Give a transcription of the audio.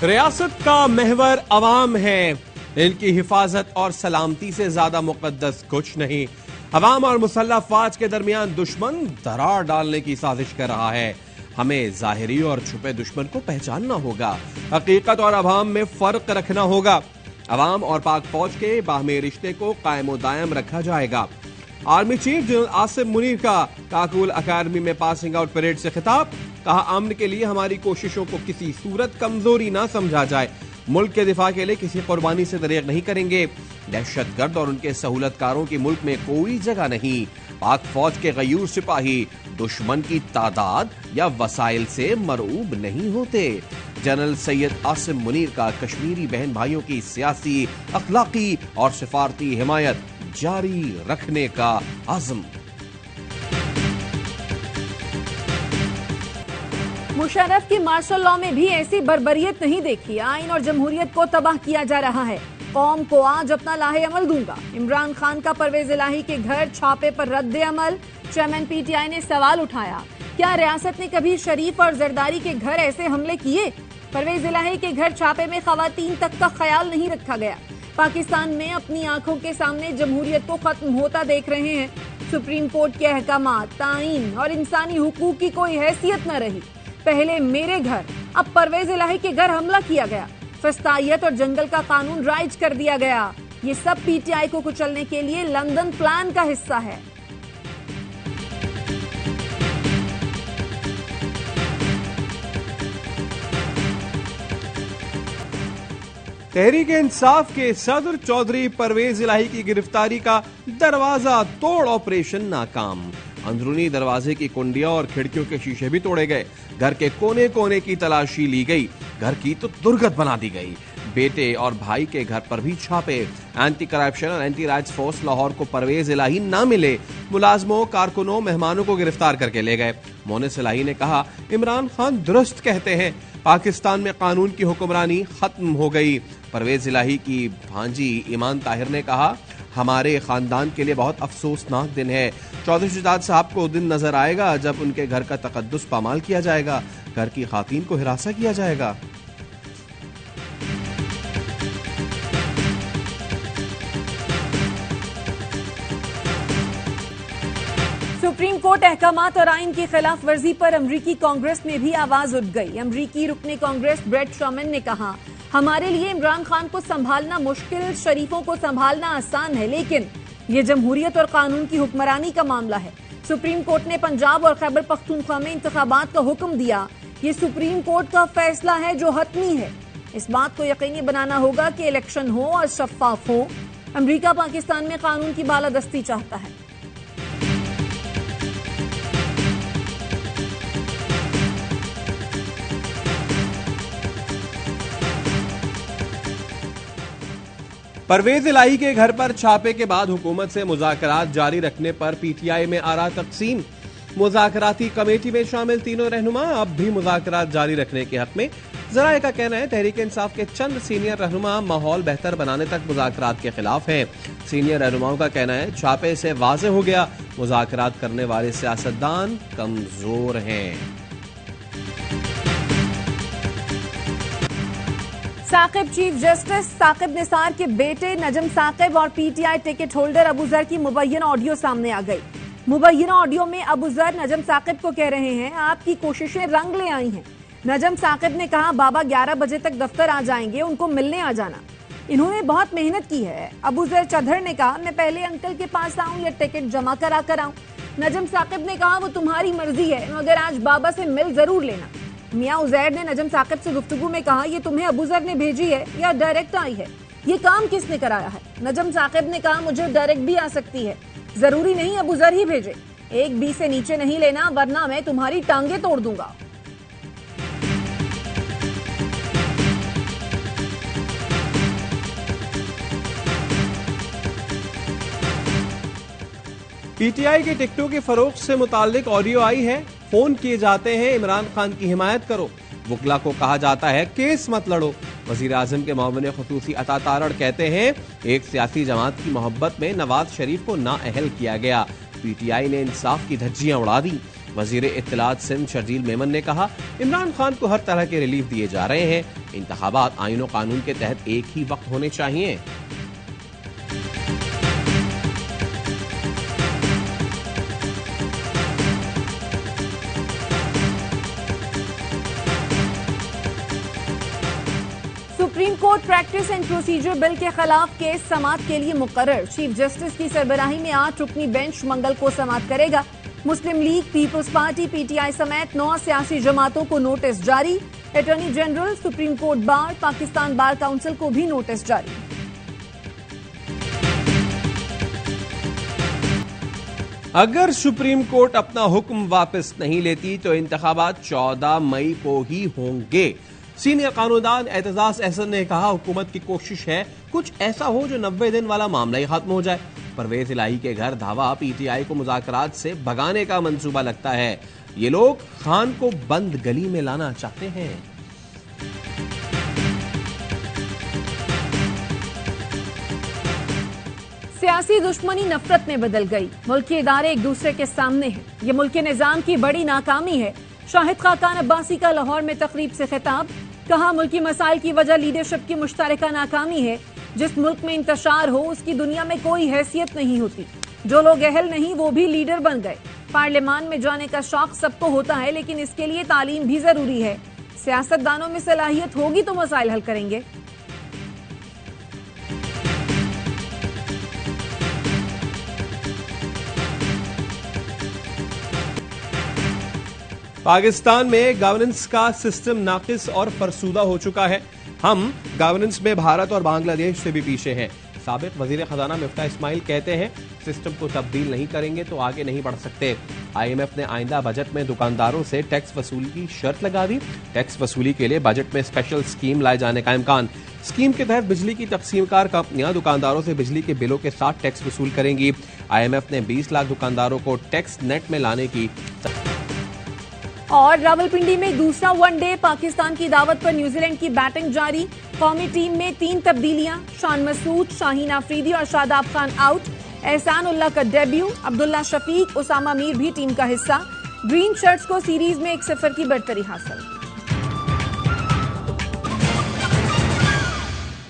रियासत का महवर अवाम है, इनकी हिफाजत और सलामती से ज्यादा मुकद्दस कुछ नहीं। अवाम और मुसल्लह अफवाज के दरमियान दुश्मन दरार डालने की साजिश कर रहा है। हमें जाहिरी और छुपे दुश्मन को पहचानना होगा, हकीकत और अवाम में फर्क रखना होगा। अवाम और पाक फौज के बाहमी रिश्ते को कायम दायम रखा जाएगा। Army chief general Asim Munir का काकुल अकादमी में पासिंग आउट परेड से खिताब, कहा अमन के लिए हमारी कोशिशों को किसी सूरत कमजोरी ना समझा जाए। मुल्क के दिफा के लिए किसी कुर्बानी से दरेग नहीं करेंगे। दहशतगर्द और उनके सहूलतकारों की मुल्क में कोई जगह नहीं। पाक फौज के गयूर सिपाही दुश्मन की तादाद या वसाइल से मरऊब नहीं होते। जनरल सैयद आसिम मुनीर का कश्मीरी बहन भाइयों की सियासी, अखलाकी और सिफारती हिमायत जारी रखने का आज़म। मुशर्रफ की मार्शल लॉ में भी ऐसी बर्बरियत नहीं देखी। आइन और जमहूरियत को तबाह किया जा रहा है। कौम को आज अपना लाहे अमल दूंगा। इमरान खान का परवेज इलाही के घर छापे पर रद्द अमल। चेयरमैन पीटीआई ने सवाल उठाया, क्या रियासत ने कभी शरीफ और जरदारी के घर ऐसे हमले किए? परवेज इलाही के घर छापे में खवातीन तक का ख्याल नहीं रखा गया। पाकिस्तान में अपनी आंखों के सामने जमहूरियत को खत्म होता देख रहे हैं। सुप्रीम कोर्ट के अहकामात, ताइन और इंसानी हुकूक की कोई हैसियत न रही। पहले मेरे घर, अब परवेज इलाही के घर हमला किया गया। फस्तायत और जंगल का कानून राइज कर दिया गया। ये सब पीटीआई को कुचलने के लिए लंदन प्लान का हिस्सा है। तहरीक इंसाफ के सदर चौधरी परवेज इलाही की गिरफ्तारी का दरवाजा तोड़ ऑपरेशन नाकाम। अंदरूनी दरवाजे की कुंडियां और खिड़कियों के शीशे भी तोड़े गए। घर के कोने कोने की तलाशी ली गई। घर की तो दुर्गत बना दी गई। बेटे और भाई के घर पर भी छापे। एंटी करप्शन और एंटी राइट्स फोर्स लाहौर को परवेज इलाही ना मिले। मुलाजमों, कारकुनों, मेहमानों को गिरफ्तार करके ले गए। मोनिस इलाही ने कहा, इमरान खान दुरुस्त कहते हैं, पाकिस्तान में कानून की हुक्मरानी खत्म हो गई। परवेज इलाही की भांजी ईमान ताहिर ने कहा, हमारे खानदान के लिए बहुत अफसोसनाक दिन है। चौधरी शुजात साहब को दिन नजर आएगा जब उनके घर का तकद्दुस पामाल किया जाएगा, घर की खातीन को हिरासा किया जाएगा। सुप्रीम कोर्ट अहकामात और आइन की खिलाफ वर्जी पर अमरीकी कांग्रेस में भी आवाज उठ गई। अमरीकी रुकने कांग्रेस ब्रेट शर्मन ने कहा, हमारे लिए इमरान खान को संभालना मुश्किल, शरीफों को संभालना आसान है, लेकिन ये जमहूरियत और कानून की हुक्मरानी का मामला है। सुप्रीम कोर्ट ने पंजाब और खैबर पख्तूनख्वा में इंतखाबात का हुक्म दिया। ये सुप्रीम कोर्ट का फैसला है जो हतमी है। इस बात को यकीनी बनाना होगा कि इलेक्शन हो और शफाफ हो। अमरीका पाकिस्तान में कानून की बालादस्ती चाहता है। परवेज इलाही के घर पर छापे के बाद हुकूमत से मुज़ाकरात जारी रखने पर पीटीआई में आ रहा तक़सीम। मुज़ाकराती कमेटी में शामिल तीनों रहनुमा अब भी मुज़ाकरात जारी रखने के हक में। ज़राए का कहना है, तहरीक इंसाफ के चंद सीनियर रहनुमा माहौल बेहतर बनाने तक मुज़ाकरात के खिलाफ हैं। सीनियर रहनुमाओं का कहना है, छापे से वाज़ेह हो गया मुज़ाकरात करने वाले सियासतदान कमजोर हैं। साकिब चीफ जस्टिस साकिब निसार के बेटे नजम साकिब और पीटीआई टिकट होल्डर अबू जर की मुबैयना ऑडियो सामने आ गई। मुबैयना ऑडियो में अबू जर नजम साकिब को कह रहे हैं, आपकी कोशिशें रंग ले आई हैं। नजम साकिब ने कहा, बाबा 11 बजे तक दफ्तर आ जाएंगे, उनको मिलने आ जाना। इन्होंने बहुत मेहनत की है। अबू जर चौधरी ने कहा, मैं पहले अंकल के पास आऊं या टिकट जमा करा कर आऊं। नजम साकिब ने कहा, वो तुम्हारी मर्जी है, मगर आज बाबा से मिल जरूर लेना। मियां उजैर ने नजम साकिब से गुफ्तगू में कहा, ये तुम्हें अबू जर ने भेजी है या डायरेक्ट आई है? ये काम किसने कराया है? नजम साकिब ने कहा, मुझे डायरेक्ट भी आ सकती है, जरूरी नहीं अबू जर ही भेजे। एक बी से नीचे नहीं लेना, वरना मैं तुम्हारी टांगे तोड़ दूंगा। पीटीआई की टिकटों के फरोख्त से मुताल्लिक ऑडियो आई है। फोन किए जाते हैं, इमरान खान की हिमायत करो। वकला को कहा जाता है, केस मत लड़ो। वजीर आजम के मामले खुसूसी अता तारड़ कहते हैं, एक सियासी जमात की मोहब्बत में नवाज शरीफ को नाअहल किया गया। पीटीआई ने इंसाफ की धज्जियां उड़ा दी। वजीर इत्तलात सिंध शर्जील मेमन ने कहा, इमरान खान को हर तरह के रिलीफ दिए जा रहे हैं। इंतखाबात आईन और कानून के तहत एक ही वक्त होने चाहिए। Supreme court practice and procedure bill के खिलाफ केस समाअत के लिए मुकर्रर। चीफ जस्टिस की सरबराही में 8 रुकनी बेंच मंगल को समाअत करेगा। मुस्लिम लीग, पीपल्स पार्टी, पीटीआई समेत 9 सियासी जमातों को नोटिस जारी। Attorney general, supreme court bar, Pakistan bar council को भी नोटिस जारी। अगर सुप्रीम कोर्ट अपना हुक्म वापस नहीं लेती तो इंतखाबात 14 मई को ही होंगे। सीनियर कानूनदान एतजाज अहसन ने कहा, हुकूमत की कोशिश है कुछ ऐसा हो जो 90 दिन वाला मामला ही खत्म हो जाए। परवेज इलाही के घर धावा पीटीआई को मुज़ाकरात से भगाने का मंसूबा लगता है। ये लोग खान को बंद गली में लाना चाहते हैं। सियासी दुश्मनी नफरत में बदल गई। मुल्की इदारे एक दूसरे के सामने हैं। ये मुल्की निजाम की बड़ी नाकामी है। शाहिद खाकान अब्बासी का लाहौर में तकरीब से खिताब, कहा, मुल्की मसाइल की वजह लीडरशिप की मुश्तरका नाकामी है। जिस मुल्क में इंतशार हो उसकी दुनिया में कोई हैसियत नहीं होती। जो लोग अहल नहीं वो भी लीडर बन गए। पार्लियामान में जाने का शौक सबको होता है, लेकिन इसके लिए तालीम भी जरूरी है। सियासतदानों में सलाहियत होगी तो मसाइल हल करेंगे। पाकिस्तान में गवर्नेंस का सिस्टम नाकिस और फरसूदा हो चुका है। हम गवर्नेंस में भारत और बांग्लादेश से भी पीछे हैं। साबिक वजीर खजाना मिफ्ता इस्माइल कहते हैं, सिस्टम को तब्दील नहीं करेंगे तो आगे नहीं बढ़ सकते। IMF ने आइंदा बजट में दुकानदारों से टैक्स वसूली की शर्त लगा दी। टैक्स वसूली के लिए बजट में स्पेशल स्कीम लाए जाने का इम्कान। स्कीम के तहत बिजली की तकसीमकार कंपनियां दुकानदारों से बिजली के बिलों के साथ टैक्स वसूल करेंगी। IMF ने 20 लाख दुकानदारों को टैक्स नेट में लाने की। और रावलपिंडी में दूसरा वनडे, पाकिस्तान की दावत पर न्यूजीलैंड की बैटिंग जारी। कौमी टीम में 3 तब्दीलियां, शान मसूद, शाहीन आफरीदी और शादाब खान आउट। एहसान उल्लाह का डेब्यू, अब्दुल्ला शफीक, उसामा मीर भी टीम का हिस्सा। ग्रीन शर्ट्स को सीरीज में 1-0 की बढ़तरी हासिल।